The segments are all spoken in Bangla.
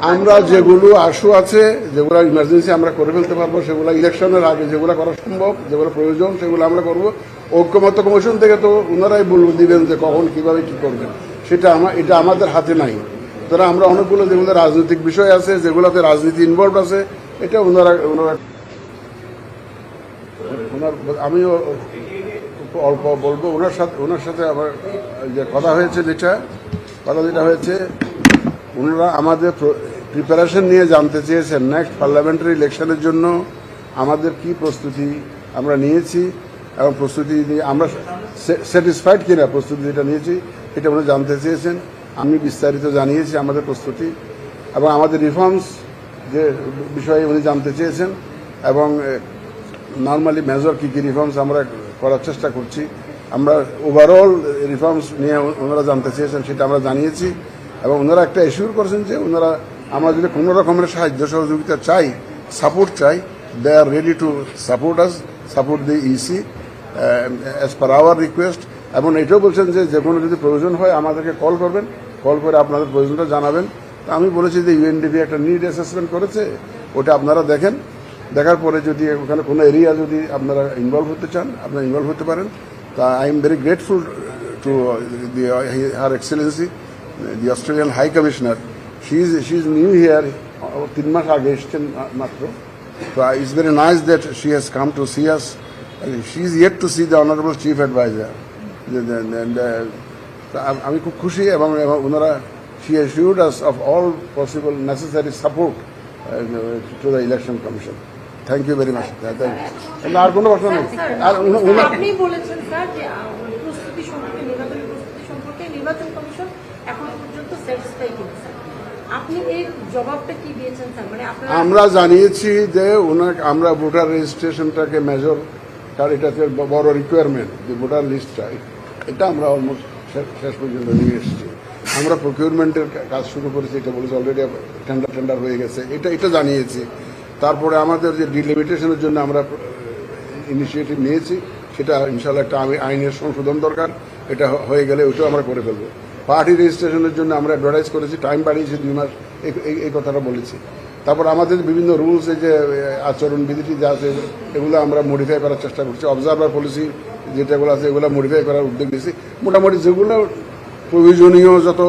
আমরা যেগুলো আশু আছে, যেগুলো ইমার্জেন্সি আমরা করে ফেলতে পারবো, সেগুলো ইলেকশনের আগে যেগুলো করা সম্ভব, যেগুলো প্রয়োজন, সেগুলো আমরা করব। ঐক্যমত্য কমিশন থেকে তো ওনারাই দিবেন যে কখন কিভাবে কি করবেন, এটা আমাদের হাতে নাই। তারা আমরা অনেকগুলো যেগুলো রাজনৈতিক বিষয় আছে, যেগুলোতে রাজনীতি ইনভলভ আছে, এটা ওনারা আমিও অল্প বলবো। ওনার সাথে আমার যে কথা হয়েছে, যেটা হয়েছে, ওনারা আমাদের প্রিপারেশন নিয়ে জানতে চেয়েছেন নেক্সট পার্লামেন্টারি ইলেকশনের জন্য আমাদের কি প্রস্তুতি আমরা নিয়েছি এবং প্রস্তুতি নিয়ে আমরা স্যাটিসফাইড কিনা প্রস্তুতি যেটা নিয়েছি এটা ওনারা জানতে চেয়েছেন। আমি বিস্তারিত জানিয়েছি আমাদের প্রস্তুতি এবং আমাদের রিফর্মস যে বিষয়ে উনি জানতে চেয়েছেন এবং নর্মালি মেজর কী কী রিফর্মস আমরা করার চেষ্টা করছি। আমরা ওভারঅল রিফর্মস নিয়ে ওনারা জানতে চেয়েছেন, সেটা আমরা জানিয়েছি এবং ওনারা একটা এশিওর করেছেন যে ওনারা আমরা যদি কোনো রকমের সাহায্য সহযোগিতা চাই, সাপোর্ট চাই, they are ready to support the EC as per our request. এবং এটাও বলছেন যে কোনো যদি প্রয়োজন হয় আমাদেরকে কল করবেন, কল করে আপনাদের প্রয়োজনটা জানাবেন। তা আমি বলেছি যে ইউএনডিপি একটা নিড অ্যাসেসমেন্ট করেছে, ওটা আপনারা দেখেন, দেখার পরে যদি ওখানে কোনো এরিয়া যদি আপনারা ইনভলভ হতে চান, আপনারা ইনভলভ হতে পারেন। তা I am very grateful to her excellency the Australian high commissioner. She is new here, 3 মাস আগে এসছেন মাত্র। তো it's very nice that she has come to see us. She is yet to see the honourable chief adviser. আমি খুব খুশি এবং ওনারা she assured us of all possible necessary support to the election commission. Thank you very much. আর কোনো প্রশ্ন নেই। আর আপনি বলেছেন স্যার যে প্রস্তুতি সম্পর্কে, নির্বাচনী প্রস্তুতি সম্পর্কে নির্বাচন কমিশন এখনো পর্যন্ত স্যাটিসফাই কিনা স্যার, আপনি এই জবাবটা কি দিয়েছেন স্যার? মানে আমরা জানিয়েছি যে আমরা ভোটার রেজিস্ট্রেশনটাকে মেজর, কারণ এটাতে বড় রিকোয়ারমেন্ট যে ভোটার লিস্টটা, এটা আমরা অলমোস্ট শেষ পর্যন্ত নিয়ে এসেছি। আমরা প্রকিউরমেন্টের কাজ শুরু করেছি, এটা বলেছি অলরেডি টেন্ডার হয়ে গেছে, এটা জানিয়েছি। তারপরে আমাদের যে ডিলিমিটেশনের জন্য আমরা ইনিশিয়েটিভ নিয়েছি, সেটা ইনশাল্লাহ একটা আইনের সংশোধন দরকার, এটা হয়ে গেলে ওইটাও আমরা করে ফেলবো। পার্টি রেজিস্ট্রেশনের জন্য আমরা অ্যাডভার্টাইজ করেছি, টাইম বাড়িয়েছি 2 মাস, এই কথাটা বলেছি। তারপর আমাদের বিভিন্ন রুলস, এই যে আচরণবিধিটি যা আছে, এগুলো আমরা মডিফাই করার চেষ্টা করছি। অবজারভার পলিসি যেটাগুলো আছে, এগুলো মডিফাই করার উদ্যোগ নিয়েছি। মোটামুটি যেগুলো প্রয়োজনীয় যত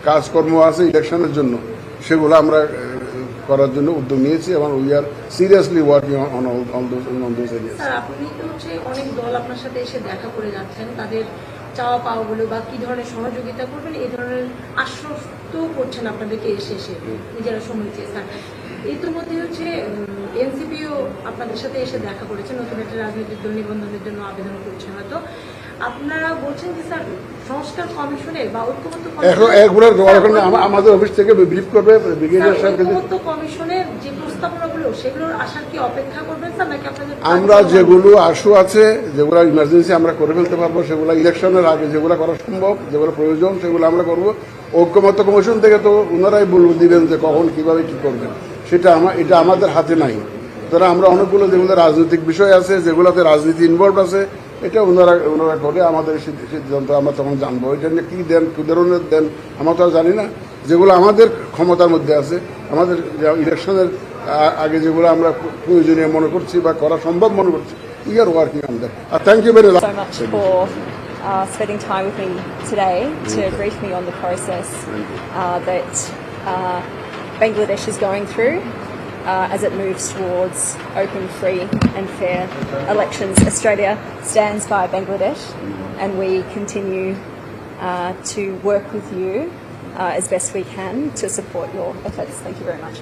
কাজকর্ম আছে ইলেকশনের জন্য, সেগুলো আমরা করার জন্য উদ্যোগ নিয়েছি এবং we are seriously working on those areas. Sir, আপনি তো অনেক দল আপনার সাথে এসে দেখা করে যাচ্ছেন, তাদের চাওয়া পাওয়াগুলো বা কি ধরনের সহযোগিতা করবেন এই ধরনের আশ্বস্ত করছেন আপনাদেরকে এসে নিজেরা সময় চেয়ে। স্যার, ইতিমধ্যে এনসিপিও আপনাদের সাথে এসে দেখা করেছে, নতুন একটা রাজনৈতিক দল নিবন্ধনের জন্য আবেদন করছে। হয়তো আপনারা বলছেন যে স্যার সংস্কার কমিশনের বা ঐক্যমত্য আমাদের অফিস থেকে ব্রিফ করবে ব্রিগেডিয়ার সাহেব। ঐক্যমত্য কমিশনের যে প্রস্তাবনাগুলো, সেগুলোর আসার কি অপেক্ষা করবেন স্যার, নাকি আপনাদের আমরা যেগুলো আশু আছে, যেগুলো ইমার্জেন্সি আমরা করে ফেলতে পারবো, সেগুলো ইলেকশনের আগে যেগুলো করা সম্ভব, যেগুলো প্রয়োজন, সেগুলো আমরা করবো। ঐক্যমত্য কমিশন থেকে তো ওনারাই দিবেন যে কখন কিভাবে কি করবেন, এটা আমাদের হাতে নাই। তারা আমরা অনেকগুলো যেগুলো রাজনৈতিক বিষয় আছে, যেগুলোতে রাজনীতি ইনভলভ আছে, এটা ওনারা করে আমাদের সিদ্ধান্ত আমরা তখন জানবো। এটা নিয়ে কী দেন, কী ধরনের দেন আমরা তো জানি না। যেগুলো আমাদের ক্ষমতার মধ্যে আছে, আমাদের ইলেকশনের আগে যেগুলো আমরা প্রয়োজনীয় মনে করছি বা করা সম্ভব মনে করছি, we are working on that. Thank you very much for spending time with me today to brief me on the process that Bangladesh is going through as it moves towards open, free and fair elections. Australia stands by Bangladesh and we continue to work with you as best we can to support your efforts. Thank you very much.